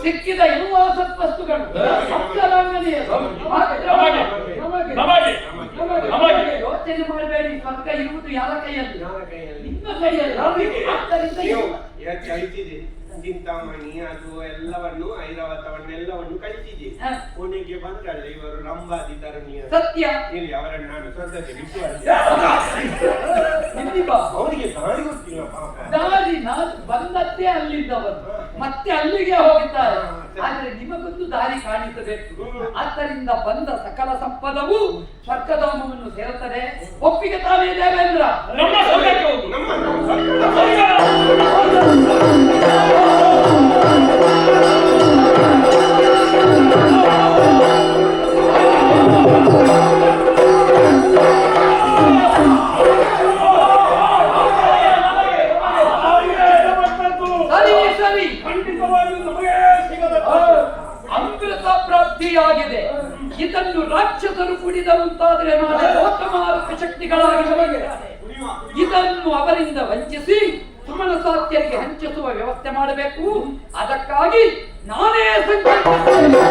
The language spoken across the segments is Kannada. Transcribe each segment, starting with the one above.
ಸಿಕ್ಕಿದ ಎಲ್ಲ ಸತ್ವಸ್ತುಗಳು ಯೋಚನೆ ಮಾಡಬೇಡಿ. ಸ್ವರ್ಗ ಇರುವುದು ಯಾರ ಕೈಯಲ್ಲಿ? ನಿಮ್ಮ ಕೈಯಲ್ಲಿ. ಕಳಿಸಿದೆ ಚಿಂತಾಮಣಿ ಅದು ಎಲ್ಲವನ್ನು ಐರಾವತವನ್ನೆಲ್ಲವನ್ನು ಕಳಿಸಿದೆ. ಕೊನೆಗೆ ಬಂದ್ರಲ್ಲ ಇವರು ರಂಭಾದಿ ತರುಣಿಯ. ಸತ್ಯ ಇಲ್ಲಿ ಅವರನ್ನು ನಾನು ಸ್ವರ್ಗಕ್ಕೆ ಬಿಟ್ಟು ಅವರಿಗೆ ದಾರಿ ಗೊತ್ತಿಲ್ಲ ಪಾಪ. ದಾರಿ ನಾನು ಬಂದದ್ದೇ ಅಲ್ಲಿದ್ದವರು ಮತ್ತೆ ಅಲ್ಲಿಗೆ ಹೋಗಿದ್ದಾರೆ. ಆದ್ರೆ ನಿಮಗೊಂದು ದಾರಿ ಕಾಣಿಸಬೇಕು. ಆದ್ದರಿಂದ ಬಂದ ಸಕಲ ಸಂಪದವು ಸ್ವರ್ಗಧಾಮವನ್ನು ಸೇರುತ್ತದೆ. ಒಪ್ಪಿಗೆ ತಾವೇ ದೇವೇಂದ್ರ? ನಮ್ಮ ಸ್ವರ್ಗಕ್ಕೆ ಹೋಗು. ಸರಿ, ಖಂಡಿತವಾಗಿ ನಮಗೆ ಸಿಗದ ಅಮೃತ ಪ್ರಾಪ್ತಿಯಾಗಿದೆ. ಇದನ್ನು ರಾಕ್ಷಸರು ಕುಡಿದಂತಾದ್ರೆ ನಾಳೆ ಲೋಕಮಾರಕ ಶಕ್ತಿಗಳಾಗಿ ಇದನ್ನು ಅವರಿಂದ ವಂಚಿಸಿ ಸುಮನ ಸಾತ್ಯರಿಗೆ ಹಂಚಿಸುವ ವ್ಯವಸ್ಥೆ ಮಾಡಬೇಕು. ಅದಕ್ಕಾಗಿ ನಾನೇ ಸಂಕಲ್ಪಿಸಿದ್ದೇನೆ.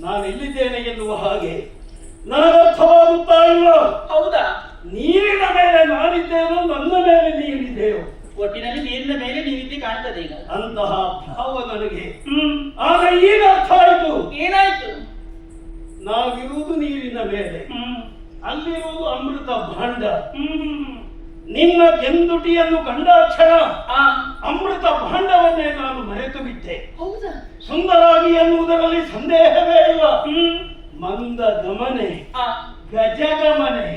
ನಾನು ಇಲ್ಲಿದ್ದೇನೆ ಎನ್ನುವ ಹಾಗೆ ನನಗರ್ಥವಾಗುತ್ತಾ ಇಲ್ಲ. ಹೌದಾ? ನೀರಿನ ಮೇಲೆ ನಾನಿದ್ದೇನೋ, ನನ್ನ ಮೇಲೆ ನೀರಿದೆಯೋ? ಒಟ್ಟಿನಲ್ಲಿ ನೀರಿನ ಮೇಲೆ ನೀರಿದ್ದೆ ಕಾಣ್ತದೆ ಈಗ. ಅಂತಹ ಭಾವ ನನಗೆ ಆಗ ಈಗ ಅರ್ಥ ಆಯ್ತು. ಏನಾಯ್ತು? ನಾವಿರುವುದು ನೀರಿನ ಮೇಲೆ, ಅಲ್ಲಿರುವುದು ಅಮೃತ ಭಾಂಡ. ನಿನ್ನ ಕೆಂದುಟಿಯನ್ನು ಕಂಡಾಕ್ಷಣ ಅಮೃತ ಭಾಂಡವನ್ನೇ ನಾನು ಮರೆತು ಬಿಟ್ಟೆ. ಹೌದಾ? ಸುಂದರಾಗಿ ಎನ್ನುವುದರಲ್ಲಿ ಸಂದೇಹವೇ ಇಲ್ಲ. ಮಂದ ಗಮನೆ, ಗಜಗಮನೆ,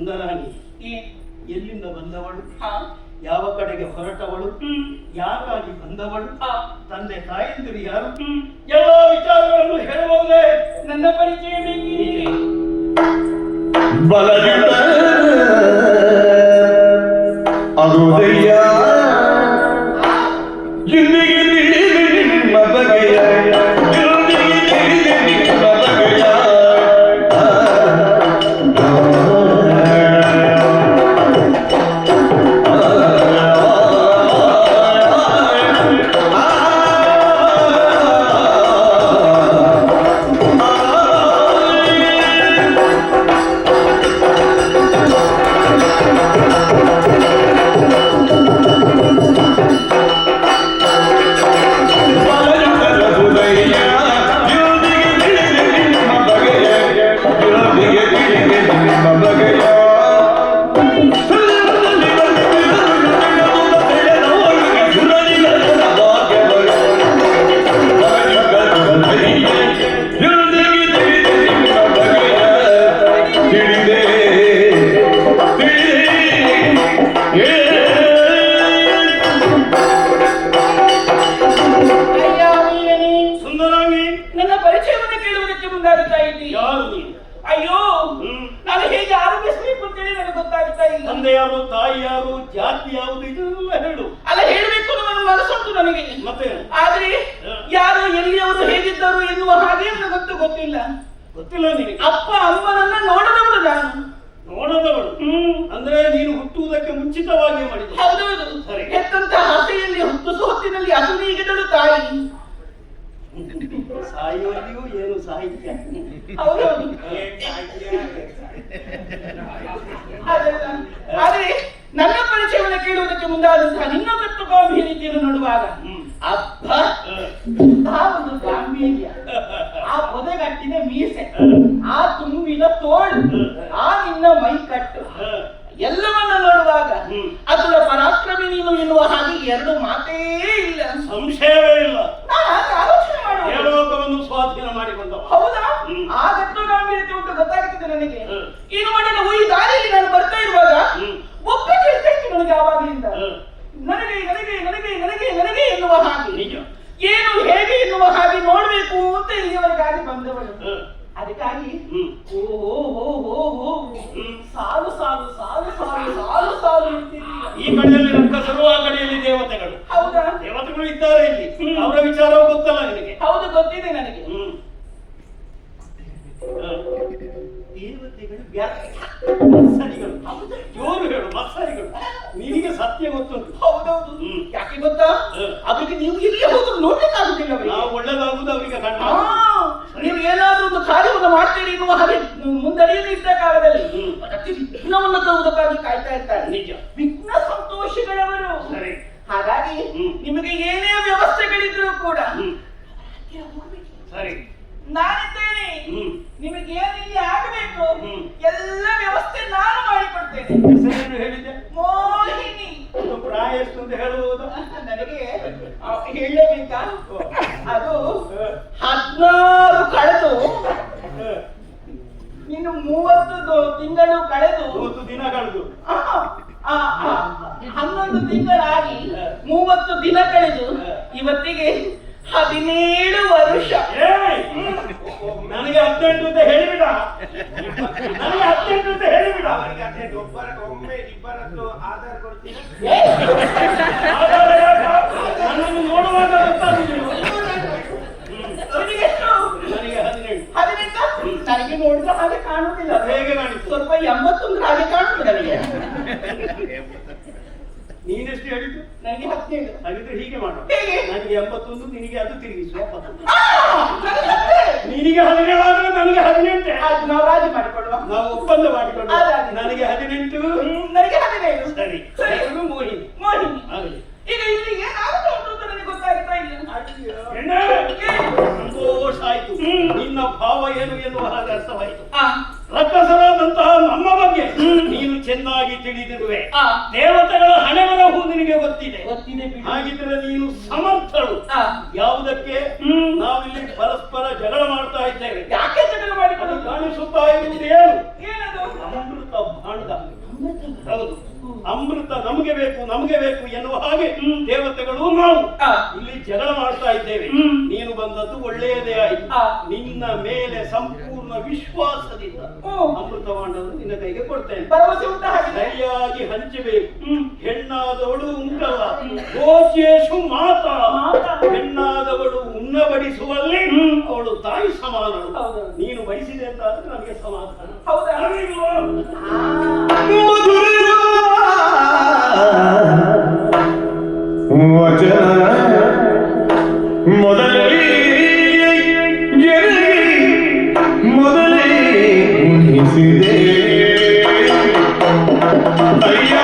ಸುಂದರಾಣಿ ಈ ಎಲ್ಲಿಂದ ಬಂದವಳು, ಹಾ ಯಾವ ಕಡೆಗೆ ಹೊರಟವಳು, ಯಾಕಾಗಿ ಬಂದವಳು, ಹಾ ತಂದೆ ತಾಯಂದಿರು ಯಾರು, ಎಲ್ಲ ವಿಚಾರಗಳನ್ನು ಹೇಳಬಹುದೇ? ನನ್ನ ಪರಿಚಯ ಬೇಕೇ? ಬಲದಿಂದ ಅರುದಯ್ಯ ಇಂದಿಗೆ ನಿಮ್ಮ ಬಗೆಯ ಸುಂದರಾಣಿ, ನನ್ನ ಪರಿಚಯವನ್ನು ಕೇಳುವುದಕ್ಕೆ ಮುಂದಾಗುತ್ತಾ ಇದ್ದೀನಿ. ಯಾರು ನೀನು? ಅಯ್ಯೋ ನಾನು ಹೇಗೆ ಆರಂಭಿಸಬೇಕು ಅಂತೇಳಿ ನನಗೆ ಗೊತ್ತಾಗುತ್ತಾ ಇಲ್ಲ. ತಂದೆ ಯಾರು, ತಾಯಿ ಯಾರು, ಜಾತಿ ಯಾವುದು, ಇದೆಲ್ಲ ಹೇಳು. ಅಲ್ಲ ಹೇಳಬೇಕು ನನ್ನ ಮನಸ್ಸುಂಟು ನನಗೆ. ಮತ್ತೆ ಆದ್ರೆ ಯಾರು ಎಲ್ಲಿಯವರು ಹೇಗಿದ್ದರು ಎನ್ನುವ ಹಾಗೆ ನನಗಂತೂ ಗೊತ್ತಿಲ್ಲ. ಗೊತ್ತಿಲ್ಲ ನಿನಗೆ? ಅಪ್ಪ ಅಮ್ಮನನ್ನ ನೋಡದವಳು ನಾನು. ನೋಡದವಳು ಅಂದ್ರೆ ನೀನು ಹುಟ್ಟುವುದಕ್ಕೆ ಮುಂಚಿತವಾಗಿ ಮಾಡಿದ. ಹೌದೌದು. ಸರಿ. ಹೆತ್ತಂತ ಹಸೆಯಲ್ಲಿ ಹುಟ್ಟಿಸು ಹೊತ್ತಿನಲ್ಲಿ ಹಸುನೀಗಿದಳು ತಾಯಿ. ಸಾಯುವಲ್ಲಿಯೂ ಏನು ಸಾಹಿತ್ಯ. ಹೌದೌದು. ಅದಲ್ಲ. ಆದ್ರೆ ನನ್ನ ಪರಿಚಯವನ್ನು ಕೇಳುವುದಕ್ಕೆ ಮುಂದಾದಂತಹ ನಿನ್ನ ಕಟ್ಟು ಗಾಂಭೀರ್ಯತೆಯನ್ನು ನೋಡುವಾಗ ಅಬ್ಬ ಆ ಒಂದು ಗಾಂಭೀರ್ಯ, ಆ ಪೊದೆಗಟ್ಟಿದ ಮೀಸೆ, ಆ ತುಂಬಿದ ತೋಳು, ಆ ನಿನ್ನ ಮೈಕಟ್ಟು ಎಲ್ಲವನ್ನ ನೋಡುವಾಗ ಅದರ ಪರಾಕ್ರಮಿ ನೀನು ಎನ್ನುವ ಹಾಗೆ ಎರಡು ಮಾತೇ ಇಲ್ಲ. ಸಂಶಯವೇ ಇಲ್ಲ. ನಾನು ಆಗ ಆಲೋಚನೆ ಮಾಡುವ ದೇವಲೋಕವನ್ನು ಸ್ವಾಧೀನ ಮಾಡಿಕೊಂಡವ. ಹೌದಾ? ಆ ಗಟ್ಟು ಗಾಂಭೀರ್ಯತೆ ಉಂಟು ಗೊತ್ತಾಗುತ್ತದೆ ನನಗೆ. ಏನು ಮಾಡಿದ ಈ ದಾರಿಯಲ್ಲಿ ನಾನು ಬರ್ತಾ ಇರುವಾಗ ಒಬ್ಬ ಕೇಳ್ತಾ ಇತ್ತು ನನಗೆ ಆವಾಗಲಿಂದ ನನಗೆ ನನಗೆ ನನಗೆ ನನಗೆ ನನಗೆ ಎನ್ನುವ ಹಾಗೆ, ನಿಜ. ಏನು ಹೇಗೆ ಎನ್ನುವ ಹಾಗೆ ನೋಡ್ಬೇಕು ಅಂತ ಇಲ್ಲಿಯವರೆಗಾಗಿ ಬಂದವಳು. ಅದಕ್ಕಾಗಿ ಓ ಹೋ ಹೋ ಹೋ ಹೋ ಸಾಲು ಸಾಲು ಸಾಲು ಸಾಲು ಸಾಲು ಸಾಲು ಇರ್ತಿರ್ಲಿಲ್ಲ. ಈ ಕಡೆಯಲ್ಲಿ ರಕ್ಕಸರು, ಆ ಕಡೆಯಲ್ಲಿ ದೇವತೆಗಳು. ಹೌದಾ? ದೇವತೆಗಳು ಇದ್ದಾರೆ ಇಲ್ಲಿ. ಅವರ ವಿಚಾರವೂ ಗೊತ್ತಲ್ಲ ನಿನಗೆ? ಹೌದು, ಗೊತ್ತಿದೆ ನನಗೆ. ದೇವತೆಗಳು ಮತ್ಸರಿಗಳು. ಜೋರು ಹೇಳು, ಮತ್ಸರಿಗಳು. ನಿನಗೆ ಸತ್ಯ ಗೊತ್ತುಂಟು. ಹೌದೌದು. ಯಾಕೆ ಗೊತ್ತಾ? ಅವರಿಗೆ ನೀವು ಇಲ್ಲಿ ಹೋದ್ರು ನೋಡ್ಲಿಕ್ಕಾಗುದಿಲ್ಲ. ನಾವು ಒಳ್ಳೆದಾಗುವುದು ಅವರಿಗೆ ಕಂಡ. ನೀವು ಏನಾದ್ರೂ ಒಂದು ಕಾರ್ಯವನ್ನು ಮಾಡ್ತೀರಿ ಎನ್ನುವ ಹಾಗೆ ಮುಂದಡಿಯಲ್ಲಿ ಇದ್ದ ಕಾಲದಲ್ಲಿ ಪ್ರತಿ ವಿಘ್ನವನ್ನು ತರುವುದಕ್ಕಾಗಿ ಕಾಯ್ತಾ ಇರ್ತಾರೆ. ನಿಜ. ವಿಘ್ನ ಸಂತೋಷಗಳವರು. ಸರಿ. ಹಾಗಾಗಿ ನಿಮಗೆ ಏನೇ ವ್ಯವಸ್ಥೆಗಳಿದ್ರು ಕೂಡ ಸರಿ, ನಾನಿದ್ದೇನೆ. ನಿಮಗೆ ಏನಿಲ್ಲಿ ಆಗಬೇಕು ಎಲ್ಲ ವ್ಯವಸ್ಥೆ ನಾನು ಮಾಡಿಕೊಡ್ತೇನೆ. ಹೆಸರೇನು ಹೇಳಿದೆ? ಮೋಹಿನಿ. ಪ್ರಾಯ ಎಷ್ಟು ಅಂತ ಹೇಳುವುದು? ನನಗೆ ಹೇಳಬೇಕಾ? ಅದು 16 ಕಳೆದು ಇನ್ನು 30 ತಿಂಗಳು ಕಳೆದು 30 ದಿನ ಕಳೆದು 11 ತಿಂಗಳಾಗಿ 30 ದಿನ ಕಳೆದು ಇವತ್ತಿಗೆ 17 ವರ್ಷ. ನನಗೆ 18 ಅಂತ ಹೇಳಿಬಿಡ. ನನಗೆ 18 ಅಂತ ಹೇಳಿಬಿಡ. ಅವರಿಗೆ 18 ಒಮ್ಮೆ ಇಬ್ಬರದ್ದು ಆಧಾರ ಕೊಡ್ತೀನಿ. ನನ್ನನ್ನು ನೋಡುವಾಗ ಗೊತ್ತಾಗುದಿಲ್ಲ. ನಿನಗೆ ಎಷ್ಟು? ನನಗೆ 18. 18? ನನಗೆ ನೋಡಿದ ಹಾಗೆ ಕಾಣುವುದಿಲ್ಲ. ಹೇಗೆ ಕಾಣಿತು? ಸ್ವಲ್ಪ 81 ಹಾಗೆ ಕಾಣುವುದು ನನಗೆ. ನೀನೆಷ್ಟು ಹೇಳಿದ್ದು? ನನಗೆ 17. ಹಾಗಿದ್ರೆ ಹೀಗೆ ಮಾಡು. ಹೇಗೆ? ನನಗೆ 81, ನಿನಗೆ ಅದು ತಿರುಗಿಸು 70. ನನಗೆ 17. ನಿನಗೆ 17 ಆದ್ರೆ ನನಗೆ 18. ಆಯ್ತು, ನಾವು ರಾಜಿ ಮಾಡಿಕೊಳ್ಳುವ. ನಾವು ಒಪ್ಪಂದ ಮಾಡಿಕೊಂಡು ಅದಾಗಿ. ನನಗೆ 18, ನನಗೆ 17. ಸರಿ. ಸರಿ. ಹೆಸರು ಮೋಹಿನಿ. ಮೋಹಿನಿ. ಆಗಲಿ. ಈಗ ಇಲ್ಲಿ ಏನಾಗುತ್ತೆ ಉಂಟು ಅಂತ ನನಗೆ ಗೊತ್ತಾಗ್ತಾ ಇಲ್ಲ. ಹೆಣ್ಣೆ, ಸಂತೋಷ ಆಯ್ತು. ನಿನ್ನ ಭಾವ ಏನು ಎನ್ನುವ ಹಾಗೆ ಅರ್ಥವಾಯಿತು. ರಕ್ಕಸರಾದಂತಹ ನಮ್ಮ ಬಗ್ಗೆ ನೀನು ಚೆನ್ನಾಗಿ ತಿಳಿದಿರುವೆ. ದೇವತೆಗಳ ಹಣೆಬರಹು ನಿನಗೆ ಗೊತ್ತಿದೆ. ಹಾಗಿದ್ರೆ ನೀನು ಸಮರ್ಥಳು. ಯಾವುದಕ್ಕೆ? ನಾವಿಲ್ಲಿ ಪರಸ್ಪರ ಜಗಳ ಮಾಡ್ತಾ ಇದ್ದೇವೆ. ಯಾಕೆ ಜಗಳ ಮಾಡಿಕೊಂಡು ಕಾಣಿಸುತ್ತಾ ಇರುವುದು ಏನು? ಏನದು? ಅಮೃತ ಹಂಡ. ಹೌದು, ಅಮೃತ ನಮಗೆ ಬೇಕು ಎನ್ನುವ ಹಾಗೆ ದೇವತೆಗಳು ನಾವು ಇಲ್ಲಿ ಜಗಳ ಮಾಡ್ತಾ ಇದ್ದೇವೆ. ನೀನು ಬಂದದ್ದು ಒಳ್ಳೆಯದೇ ಆಯ್ತು. ನಿನ್ನ ಮೇಲೆ ಸಂಪೂರ್ಣ ವಿಶ್ವಾಸದಿಂದ ಅಮೃತವಾಂಡವನ್ನು ನಿನ್ನ ಕೈಗೆ ಕೊಡ್ತೇನೆ. ಸರಿಯಾಗಿ ಹಂಚಬೇಕು. ಹೆಣ್ಣಾದವಳು ಉಂಟಲ್ಲ, ಗೋಚೇಶು ಮಾತಾ, ಹೆಣ್ಣಾದವಳು ಉಣ್ಣಬಡಿಸುವಲ್ಲಿ ಅವಳು ತಾಯಿ ಸಮಾನಳು. ನೀನು ಬಡಿಸಿದೆ ಅಂತ ಆದ್ರೆ ನಮಗೆ ಸಮಾಧಾನ. ವಚನ ಮೊದಲೇ ಉಣಿಸಿದೆ ಅಯ್ಯ.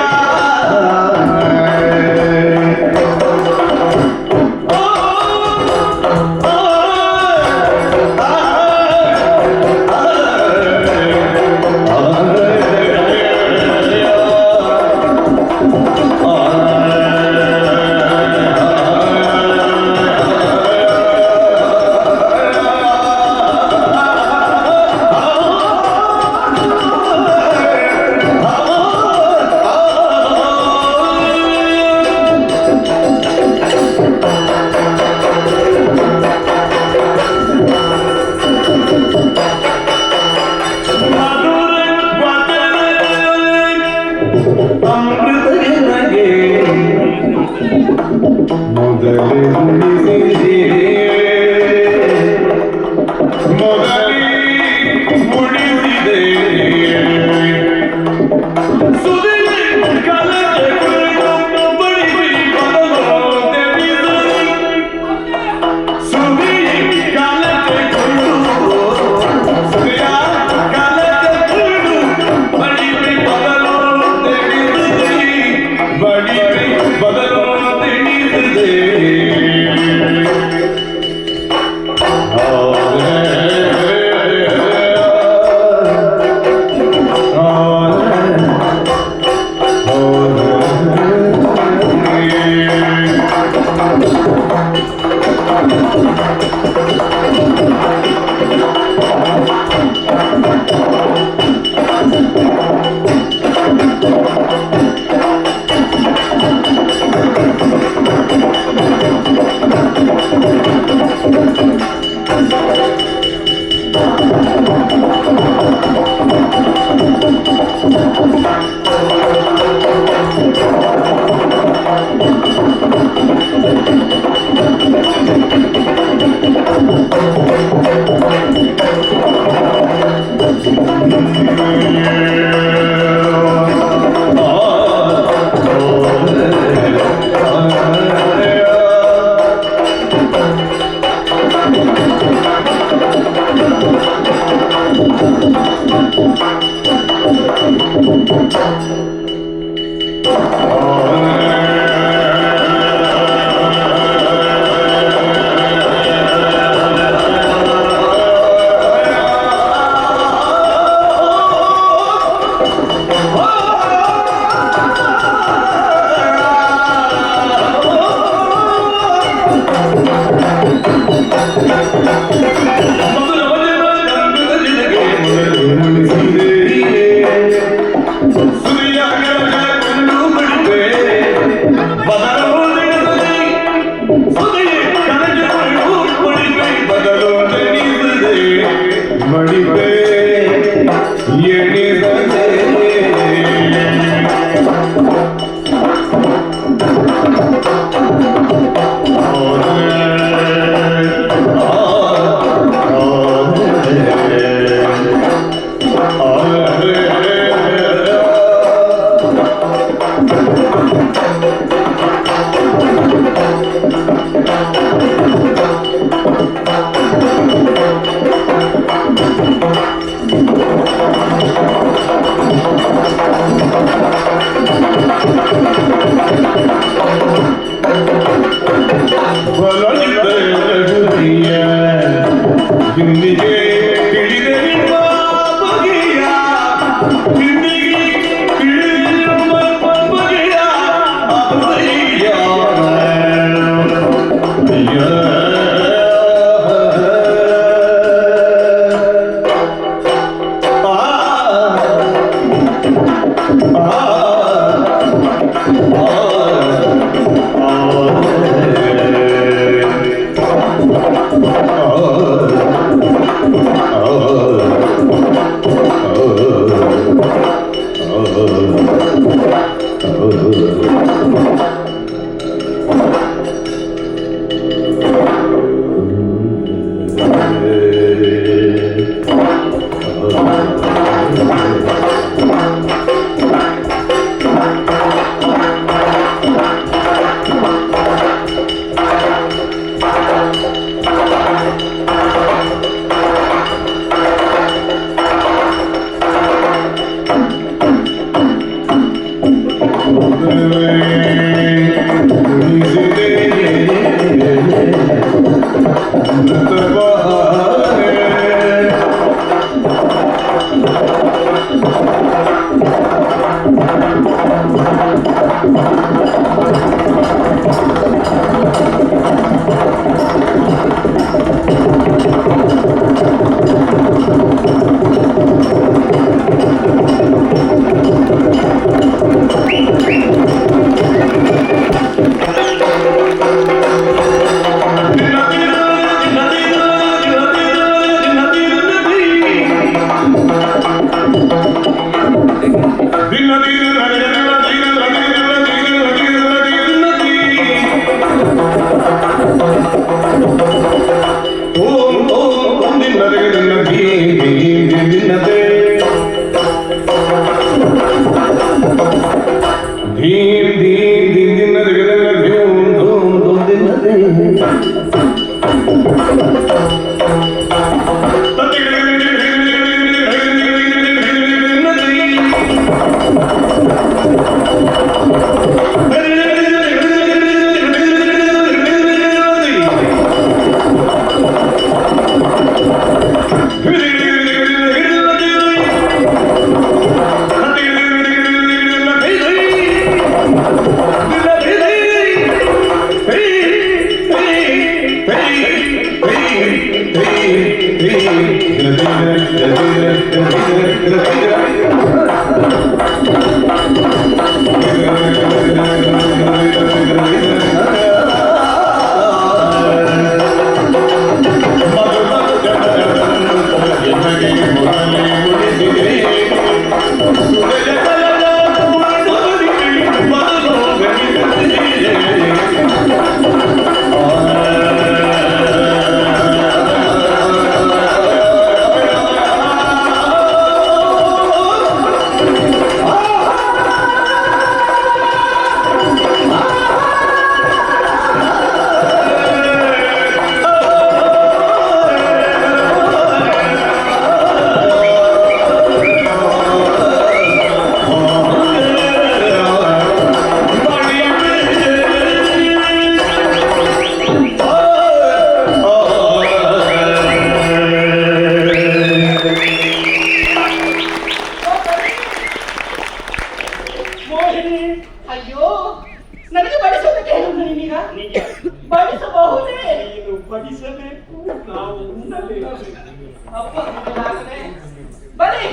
ಬನ್ನಿ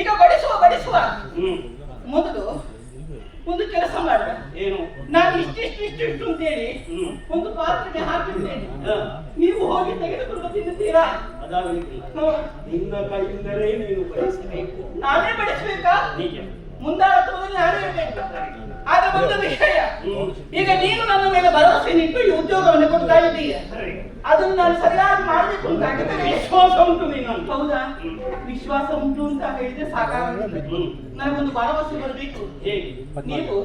ಈಗ ಬಡಿಸುವ ಮೊದಲು ಒಂದು ಕೆಲಸ ಮಾಡ. ಏನು? ನಾನು ಇಷ್ಟಿಷ್ಟು ಅಂತೇಳಿ ಒಂದು ಪಾತ್ರೆಗೆ ಹಾಕಿದ್ದೇನೆ. ನೀವು ಹೋಗಿ ತೆಗೆದುಕೊಂಡು ತಿನ್ನುತ್ತೀರಾ? ನಿನ್ನ ಕೈಯಿಂದಲೇ ನೀನು ಬಡಿಸಬೇಕು. ನಾನೇ ಬಡಿಸ್ಬೇಕಾ? ಮುಂದಾಳತ್ವದಲ್ಲಿ ನಾನೇ ಇರಬೇಕು. ಆದ್ರೆ ಒಂದು ವಿಷಯ, ಈಗ ನೀನು ನನ್ನ ಮೇಲೆ ಭರವಸೆ ನಿಟ್ಟು ಈ ಉದ್ಯೋಗವನ್ನು ಕೊಡ್ತಾ ಇದ್ದೀಯ. ಅದನ್ನು ನಾನು ಸರಿಯಾಗಿ ಮಾಡಬೇಕು ಅಂತ ಆಗಿದ್ರೆ ವಿಶ್ವಾಸ ಉಂಟು ನೀನು. ಹೌದಾ? ವಿಶ್ವಾಸ ಉಂಟು ಅಂತ ಹೇಳಿದ್ರೆ ಸಾಕಾಗುತ್ತೆ. ನನಗೊಂದು ಭರವಸೆ ಬರಬೇಕು. ಹೇಗೆ? ನೀವು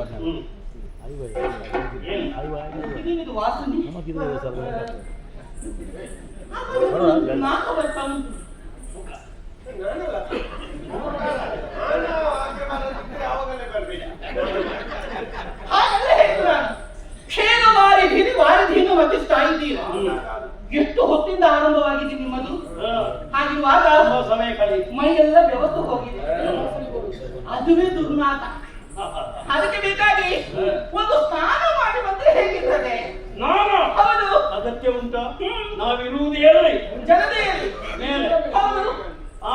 ಇದು ವಾಸನೆ ನಾಲ್ಕು ಬರ್ತಾ ಉಂಟು. ಹಾಗೆಲ್ಲ ಹೇಳಿದ್ರು ನಾನು. ಕ್ಷೇಮ ವಾರಿಧೀನಿ ವಾರಿಧೀನು ವರ್ತಿಸ್ತಾ ಇದ್ದೀರ. ಎಷ್ಟು ಹೊತ್ತಿಂದ ಆರಂಭವಾಗಿದೆ ನಿಮ್ಮದು. ಹಾಗಿರುವಾಗ ಸಮಯ ಕಳೆಯಿತು, ಮೈಯೆಲ್ಲ ಬೆವತ್ತು ಹೋಗಿದೆ. ಅದುವೇ ದುರ್ನಾಥ. ಅದಕ್ಕೆ ಬೇಕಾಗಿ ಒಂದು ಸ್ನಾನ ಮಾಡಿ ಬಂದ್ರೆ ಹೇಗಿರ್ತದೆ? ನಾನು ಹೌದು. ಅಗತ್ಯ ಉಂಟಾ? ನಾವಿರುವುದು ಎಲ್ಲಿ? ಜನತೆಯಲ್ಲಿ ಮೇಲೆ. ಹೌದು.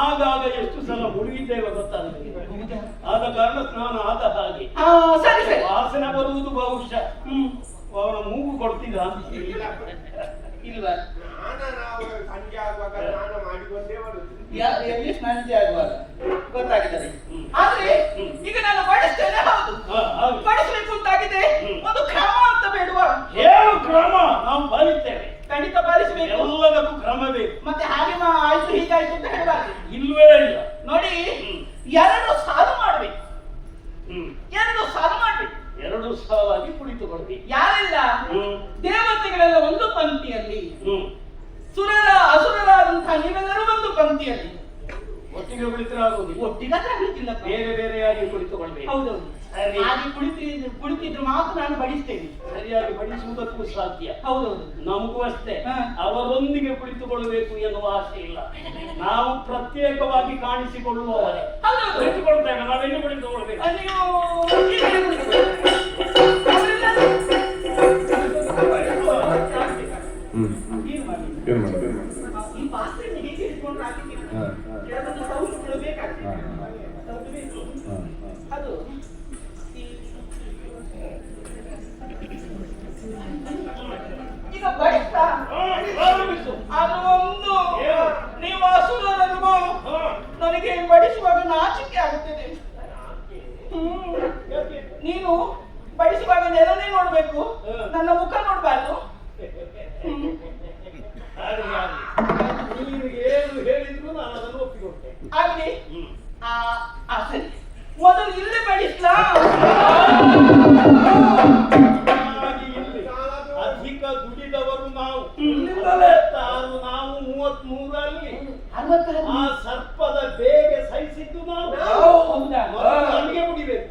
ಆಗಾಗ ಎಷ್ಟು ಸಲ ಮುಳುಗಿದ್ದೇವೆ ಗೊತ್ತಾ? ಆದ ಕಾರಣ ಸ್ನಾನ ಆದ ಹಾಗೆ. ಸರಿ ಸರಿ. ವಾಸನೆ ಬರುವುದು ಬಹುಶಃ ಅವನ ಮೂಗು ಕೊಡ್ತಿದ್ದ ಇಲ್ವಾ? ಎಲ್ಲಿ ಸ್ನಾನತೆ ಆಗುವಾಗ ಗೊತ್ತಾಗಿದ್ದಾರೆ. ಆದ್ರೆ ಈಗ ನಾನು ಬಡಿಸ್ತೇನೆ, ಹೌದು ಬಡಿಸ್ಬೇಕು ಅಂತಾಗಿದೆ. ಒಂದು ಕ್ರಮ ಅಂತ ಬೇಡುವ? ಏನು ಕ್ರಮ? ನಾವು ಪಾಲಿಸ್ತೇವೆ, ಖಂಡಿತ ಪಾಲಿಸಬೇಕು. ಎಲ್ಲದಕ್ಕೂ ಕ್ರಮ ಬೇಕು. ಮತ್ತೆ ಹಾಗೆ ಆಯ್ತು ಹೀಗಾಯ್ತು ಅಂತ ಹೇಳಬಾರ್ದು. ಇಲ್ವೇ ಇಲ್ಲ. ನೋಡಿ, ಎರಡು ಸಾಲು ಮಾಡ್ಬೇಕು, ಎರಡು ಸಾಲು ಮಾಡ್ಬೇಕು. ಎರಡು ಸಾಲಾಗಿ ಕುಳಿತುಕೊಳ್ಬೇಕು. ಯಾರೆಲ್ಲ ದೇವತೆಗಳೆಲ್ಲ ಒಂದು ಪಂಕ್ತಿಯಲ್ಲಿ, ಸುರರ ಅಸುರರಾದಂತಹ ನೀವೆಲ್ಲರೂ ಒಂದು ಪಂಕ್ತಿಯಲ್ಲಿ ಒಟ್ಟಿಗೆ ಕುಳಿತರೆ ಆಗುವುದಿಲ್ಲ. ಒಟ್ಟಿಗಾದ್ರೆ ಆಗ್ಲಿಕ್ಕಿಲ್ಲ, ಬೇರೆ ಬೇರೆಯಾಗಿ ಕುಳಿತುಕೊಳ್ಬೇಕು. ಹೌದೌದು. ಹಾಗೆ ಕುಳಿತಿದ್ರು ಮಾತ್ರ ನಾನು ಬಡಿಸ್ತೇನೆ. ಸರಿಯಾಗಿ ಬಡಿಸುವುದಕ್ಕೂ ಸಾಧ್ಯ. ಹೌದೌದು. ನಮಗೂ ಅಷ್ಟೇ ಅವರೊಂದಿಗೆ ಕುಳಿತುಕೊಳ್ಳಬೇಕು ಎನ್ನುವ ಆಸೆ ಇಲ್ಲ. ನಾವು ಪ್ರತ್ಯೇಕವಾಗಿ ಕಾಣಿಸಿಕೊಳ್ಳುವವರೇ ಕುಳಿತುಕೊಳ್ತೇವೆ. ನಾವೆಲ್ಲಿ ಕುಳಿತುಕೊಳ್ಬೇಕು? ಏನು ಮಾಡೋದು? ಈ ಪಾತ್ರೆ ಹೇಗೆ ಇಟ್ಕೊಂಡು ಕೆಲವೊಂದು ಸೌಂಡ್ಗಳು ಬೇಕಾಗ್ತದೆ. ಅದು ಈಗ ಬಡಿಸ್ತಾ ಅದು ಒಂದು ನೀವು ಅಸುರರನ್ನು ನನಗೆ ಬಡಿಸುವಾಗ ನಾಚಿಕೆ ಆಗುತ್ತದೆ. ನೀನು ಬಡಿಸುವಾಗ ನೆಲನೇ ನೋಡ್ಬೇಕು, ನನ್ನ ಮುಖ ನೋಡ್ಬಾರ್ದು. ನೀವು ಏನು ಹೇಳಿದ್ರು ನಾನು ಅದನ್ನು ಒಪ್ಪಿಕೊಳ್ತೇನೆ. ಆಗ್ಲಿ. ಸರಿ, ಮೊದಲು ಇಲ್ಲಿ ಬಡಿಸ್ಲಾ? ಅಧಿಕ ದುಡಿದವರು ನಾವು. ನಾವು 33ರಲ್ಲಿ ಆ ಸರ್ಪದ ಬೇಗೆ ಸಹಿಸಿದ್ದು ನಾವು. ನಮಗೆ ಮುಡಿಬೇಕು.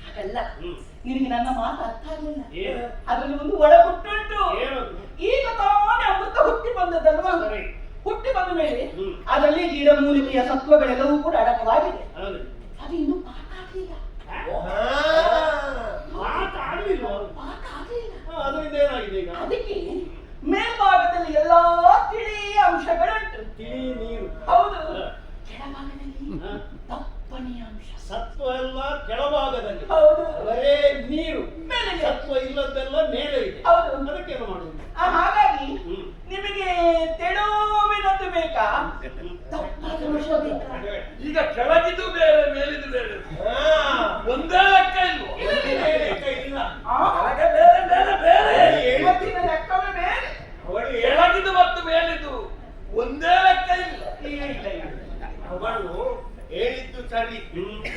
ಹಾಗಲ್ಲ, ನಿನಗೆ ನನ್ನ ಮಾತು ಅರ್ಥ ಆಗಲಿಲ್ಲ. ಅದರಲ್ಲಿ ಒಂದು ಒಳ ಹುಟ್ಟುಂಟು. ಈಗ ತಾನೇ ಅಮೃತ ಹುಟ್ಟಿ ಬಂದದಲ್ವಾ? ಹುಟ್ಟಿ ಬಂದ ಮೇಲೆ ಅದರಲ್ಲಿ ಗಿಡ ಮೂಲಿಕೆಯ ಸತ್ವಗಳೆಲ್ಲವೂ ಕೂಡ ಅಡಕವಾಗಿದೆ. ಅದು ಇನ್ನೂ ಪಾಠ ಆಗಲಿಲ್ಲ. ಅದರಿಂದ ಏನಾಗಿದೆ ಈಗ? ಅದಕ್ಕೆ ಮೇಲ್ಭಾಗದಲ್ಲಿ ಎಲ್ಲಾ ತಿಳಿಯ ಅಂಶಗಳುಂಟು. ತಿಳಿ ನೀರು. ಹೌದು. ಕೆಳಭಾಗದಲ್ಲಿ ದಪ್ಪನೆಯ ಅಂಶ. ಸತ್ವ ಎಲ್ಲ ಕೆಳಭಾಗದಲ್ಲಿ. ಹೌದು. ಬರೇ ನೀರು. ಮೇಲೆ ಸತ್ವ ಇಲ್ಲದೆಲ್ಲ ಮೇಲೆ ಇದೆ. ಹೌದು. ಅದಕ್ಕೇನು ಮಾಡುವುದು? ಹಾಗಾಗಿ ನಿಮಗೆ ತೆಳುವಿನದ್ದು ಬೇಕಾ? ದಪ್ಪದ ಅಂಶ ಬೇಕಾ? ಈಗ ಕೆಳಗಿದು ಬೇರೆ, ಮೇಲಿದು ಬೇರೆ, ಒಂದೇ ಲೆಕ್ಕ ಇಲ್ವೋ? ಇಲ್ಲ. ಕೆಳಗೆ ಬೇರೆ, ಮೇಲೆ ಬೇರೆ. ಇವತ್ತಿನ ಲೆಕ್ಕವೇ ಬೇರೆ. ಕೆಳಗಿದು ಮತ್ತು ಮೇಲಿದು ಒಂದೇ ಲೆಕ್ಕ ಇಲ್ಲ. ಅವನು ಹೇಳಿದ್ದು ಸರಿ.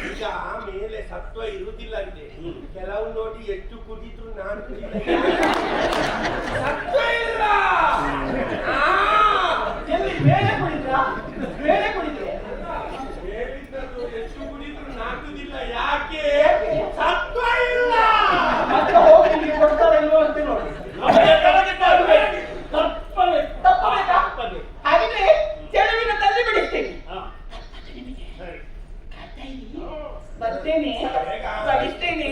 ಈಗ ಮೇಲೆ ಸತ್ವ ಇರುವುದಿಲ್ಲ ಅಂತೆ. ಕೆಲವು ನೋಡಿ ಎಷ್ಟು ಕುಡಿದ್ರು ನಾನು ಸತ್ವ ಇಲ್ಲ. ಎಲ್ಲಿ ಬೇರೆ ಕುಡಿದ್ರ? ಬೇರೆ ಕುಡಿದ್ರೆ ಹೇಳಿದ್ದದ್ದು ಎಷ್ಟು ಕುಡಿದ್ರು ನಾಕುದಿಲ್ಲ. ಯಾಕೆ? ಸತ್ವ ಇಲ್ಲ. ಮತ್ತೆ ಹೋಗಿ ನಿಮಗೆ ಕೊಡ್ತಾರೆ ಇಲ್ವೋ ಅಂತ ನೋಡಿ. ತಪ್ಪಬೇಕಾ? ಹಾಗಿದ್ರೆ ತೆಳುವಿನ ತಲ್ಲಿ ಬಿಡಿಸ್ತೇನೆ. ಬರ್ತೇನೆ, ಬಡಿಸ್ತೇನೆ.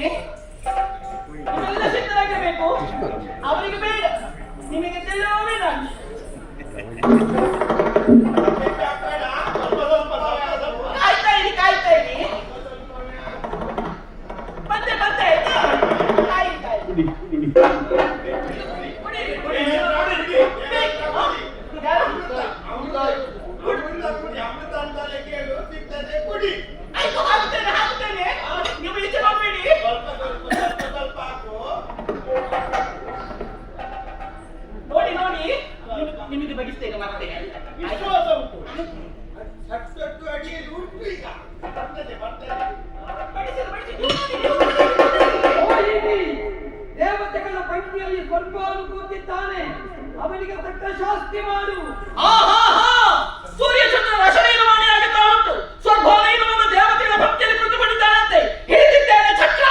ಇವೆಲ್ಲ ಸಿದ್ಧರಾಗಬೇಕು. ಅವರಿಗೆ ಬೇಡ, ನಿಮಗೆ ತೆಳುವೇ ನಾನು. ಕಾಯ್ತಾ ಇರಿ, ಕಾಯ್ತಾ ಇರಿ. ಮತ್ತೆ ಮತ್ತೆ ಆಯ್ತಾ? ಕಾಯಿ ಕಾಯಿ ಕುಡೀರಿ, ಕುಡೀರಿ. ಆಯ್ತು, ಹಾಕ್ತೇನೆ, ಹಾಕ್ತೇನೆ. ನೀವು ಈಚೆ ಹೋಗ್ಬೇಡಿ. ನೋಡಿ ನೋಡಿ, ನಿಮಗೆ ಬಗಿಸ್ತೇನೆ ಮತ್ತೆ. ವಿಶ್ವಾಸ ಉಂಟು. ಸತ್ತಟ್ಟು ಅಡಿಯಲ್ಲಿ ಉಂಟು. ಈಗ ಬಡಿಸಿದ್ರು, ಬಡಿಸಿದ್ರು. ದೇವತೆಗಳ ಪಂಕ್ತಿಯಲ್ಲಿ ಸ್ವಲ್ಪಾನು ಕೂತಿದ್ದಾನೆ, ಅವನಿಗೆ ತಕ್ಕ ಶಾಸ್ತಿ ಮಾಡು. ಸೂರ್ಯಚಂದ್ರ ರಸನೀಯಮಾನಿ ಆಗುತ್ತಾ ಉಂಟು. ಸ್ವರ್ಭಾವನೆಯನ್ನು ಬಂದ ದೇವತೆಗಳ ಭಕ್ತಿಯಲ್ಲಿ ಕುಳಿತುಕೊಂಡಿದ್ದಾನಂತೆ. ಹಿಡಿದಿದ್ದೇನೆ ಚಕ್ರ.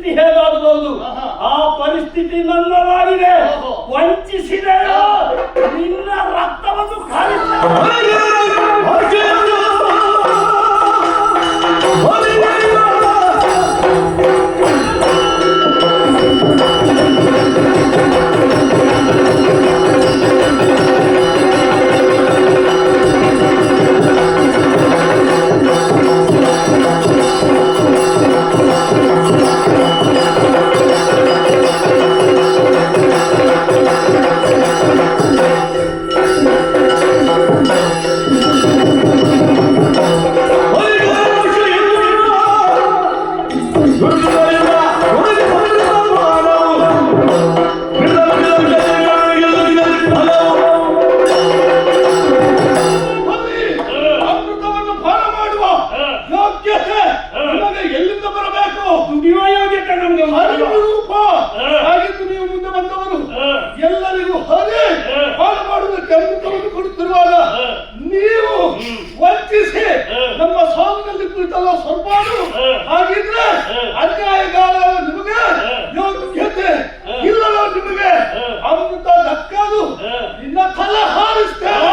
ಪರಿಸ್ಥಿತಿ ಹೇಗಾಗಬಹುದು? ಆ ಪರಿಸ್ಥಿತಿ ನನ್ನದಾಗಿದೆ. ವಂಚಿಸಿದೆಯೋ ನಿನ್ನ ರಕ್ತವನ್ನು ಎಲ್ಲರಿಗೂ ಹರಿ ಹಾಳು ಮಾಡುವುದಕ್ಕೆ ಅಮೃತವನ್ನು ಕೊಡುತ್ತಿರುವಾಗ ನೀವು ವಂಚಿಸಿ ನಮ್ಮ ಸ್ವಾಮಿನಲ್ಲಿ ಕುಳಿತಲ್ಲ ಸ್ವಲ್ಪ ಹಾಗಿದ್ರೆ ಅನ್ಯಾಯಗಾರ ನಿಮಗೆ ಯೋಗ್ಯತೆ ಇಲ್ಲವೋ ನಿಮಗೆ ಅಮೃತ ದಕ್ಕದು ನಿನ್ನ ತಲ ಹಾರಿಸ್ತೇವೆ.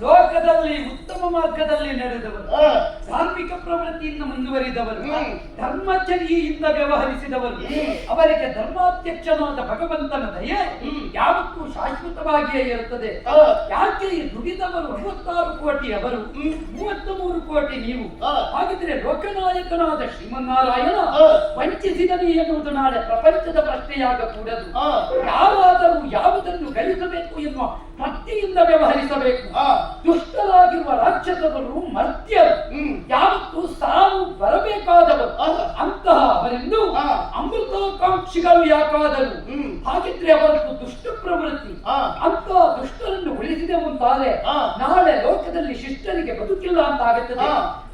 ಲೋಕದಲ್ಲಿ ಉತ್ತಮ ಮಾರ್ಗದಲ್ಲಿ ನಡೆದವರು, ಧಾರ್ಮಿಕ ಪ್ರವೃತ್ತಿಯಿಂದ ಮುಂದುವರಿದವರು, ಧರ್ಮಚರ್ಯೆಯಿಂದ ವ್ಯವಹರಿಸಿದವರು, ಅವರಿಗೆ ಧರ್ಮಾಧ್ಯಕ್ಷನಾದ ಭಗವಂತನ ದಯೆ ಯಾವತ್ತೂ ಶಾಶ್ವತವಾಗಿಯೇ ಇರುತ್ತದೆ. ಯಾಕೆ ದುಡಿದವರು 66 ಕೋಟಿ ಅವರು, 33 ಕೋಟಿ ನೀವು. ಹಾಗಿದ್ರೆ ಲೋಕನಾಯಕನಾದ ಶ್ರೀಮನ್ನಾರಾಯಣ ವಂಚಿಸಿದನೇ ಎನ್ನುವುದು ನಾಳೆ ಪ್ರಪಂಚದ ಪ್ರಶ್ನೆಯಾಗಕೂಡದು. ಯಾರಾದರೂ ಯಾವುದನ್ನು ಗಳಿಸಬೇಕು ಎನ್ನುವ ಭಕ್ತಿಯಿಂದ ವ್ಯವಹರಿಸಬೇಕು. ದುಷ್ಟರಾಗಿರುವ ರಾಕ್ಷಸರು ಮರ್ತ್ಯರು, ಯಾವತ್ತೂ ಸಾವು ಬರಬೇಕಾದವರು. ಅಂತಹ ಅವರೆಂದು ಅಮೃತಾಕಾಂಕ್ಷಿಗಳು ಯಾಕಾದರು? ಹಾಗಿದ್ರೆ ಅವರದ್ದು ದುಷ್ಟ ಪ್ರವೃತ್ತಿ. ಅಂತಹ ದುಷ್ಟರನ್ನು ಉಳಿಸಿದೆವಂತಾದರೆ ನಾಳೆ ಲೋಕದಲ್ಲಿ ಶಿಷ್ಟರಿಗೆ ಬದುಕಿಲ್ಲ ಅಂತ ಆಗುತ್ತದೆ.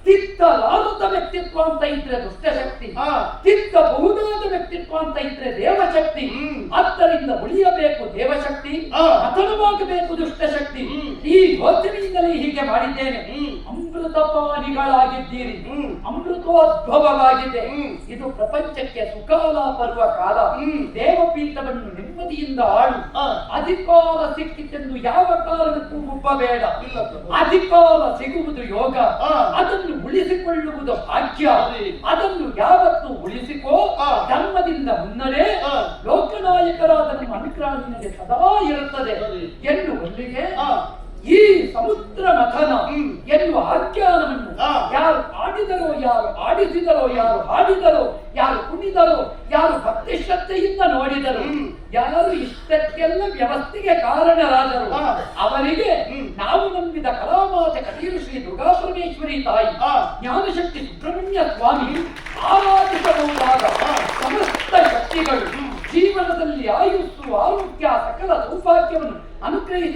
ತಿದ್ದಲಾರದ ವ್ಯಕ್ತಿತ್ವ ಅಂತ ಇದ್ರೆ ದುಷ್ಟಶಕ್ತಿ, ತಿದ್ದಬಹುದಾದ ವ್ಯಕ್ತಿತ್ವ ಅಂತ ಇದ್ರೆ ದೇವಶಕ್ತಿ. ಆದ್ದರಿಂದ ಉಳಿಯಬೇಕು ದೇವಶಕ್ತಿ, ಪತನವಾಗಬೇಕು ದುಷ್ಟಶಕ್ತಿ. ಈ ಯೋಚನೆಯಿಂದಲೇ ಹೀಗೆ ಮಾಡಿದ್ದೇನೆ. ಅಮೃತಪಾನಿಗಳಾಗಿದ್ದೀರಿ, ಅಮೃತೋದ್ಭವವಾಗಿದೆ. ಇದು ಪ್ರಪಂಚಕ್ಕೆ ಸುಕಾಲ ಬರುವ ಕಾಲ. ದೇವಪೀಠವನ್ನು ನೆಮ್ಮದಿಯಿಂದ ಆಳು. ಅಧಿಕಾರ ಸಿಕ್ಕಿತೆಂದು ಯಾವ ಕಾರಣಕ್ಕೂ ಮುಬ್ಬಬೇಡ. ಅಧಿಕಾರ ಸಿಗುವುದು ಯೋಗ, ಅದನ್ನು ಉಳಿಸಿಕೊಳ್ಳುವುದು ಭಾಗ್ಯ. ಅದನ್ನು ಯಾವತ್ತು ಉಳಿಸಿಕೋ, ಧರ್ಮದಿಂದ ಮುನ್ನಡೆ. ಲೋಕನಾಯಕರಾದ ನಮ್ಮ ಅನುಗ್ರಹ ನಿನಗೆ ಸದಾ ಇರುತ್ತದೆ ಎನ್ನುವಲ್ಲಿಗೆ ಈ ಸಮುದ್ರ ಮಥನ ಎನ್ನುವ ಆಖ್ಯಾನವನ್ನು ಯಾರು ಆಡಿದರೋ, ಯಾರು ಆಡಿಸಿದರೋ, ಯಾರು ಹಾಡಿದರೋ, ಯಾರು ಕುಣಿದರೋ, ಯಾರು ಭಕ್ತಿ ಶ್ರದ್ಧೆಯಿಂದ ನೋಡಿದರು, ಯಾರು ಇಷ್ಟಕ್ಕೆಲ್ಲ ವ್ಯವಸ್ಥೆಗೆ ಕಾರಣರಾದರು, ಅವರಿಗೆ ನಾವು ನಂಬಿದ ಕಲಾಮಾತೆ ಕಟೀಲು ಶ್ರೀ ದುರ್ಗಾಪರಮೇಶ್ವರಿ ತಾಯಿ, ಜ್ಞಾನಶಕ್ತಿ ಸುಬ್ರಹ್ಮಣ್ಯ ಸ್ವಾಮಿ ಆರಾಧಿಸಬಹುದಾದ ಸಮಸ್ತ ಶಕ್ತಿಗಳು ಜೀವನದಲ್ಲಿ ಆಯುಸ್ಸು, ಆರೋಗ್ಯ, ಸಕಲ ಸೌಭಾಗ್ಯವನ್ನು ಅನುಗ್ರಹಿಸ